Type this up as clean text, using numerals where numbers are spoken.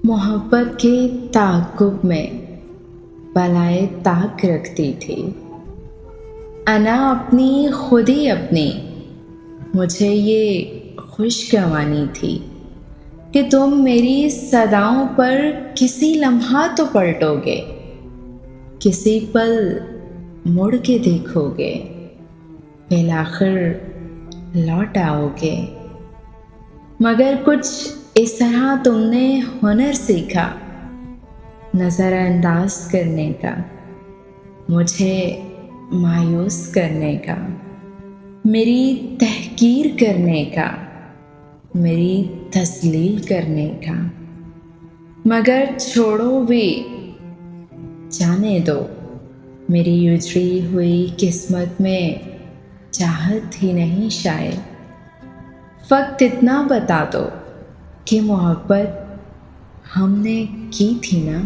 मोहब्बत के ताक़ुब में बलाए ताक रखती थी। अना अपनी खुद ही अपनी मुझे ये खुशगवानी थी कि तुम मेरी सदाओं पर किसी लम्हा तो पलटोगे, किसी पल मुड़ के देखोगे, फिर आखिर लौट आओगे। मगर कुछ इस तरह तुमने हुनर सीखा नज़रअंदाज करने का, मुझे मायूस करने का, मेरी तहकीर करने का, मेरी तस्लील करने का। मगर छोड़ो भी, जाने दो, मेरी उजड़ी हुई किस्मत में चाहत ही नहीं शायद। फ़क़्त इतना बता दो कि मोहब्बत हमने की थी ना।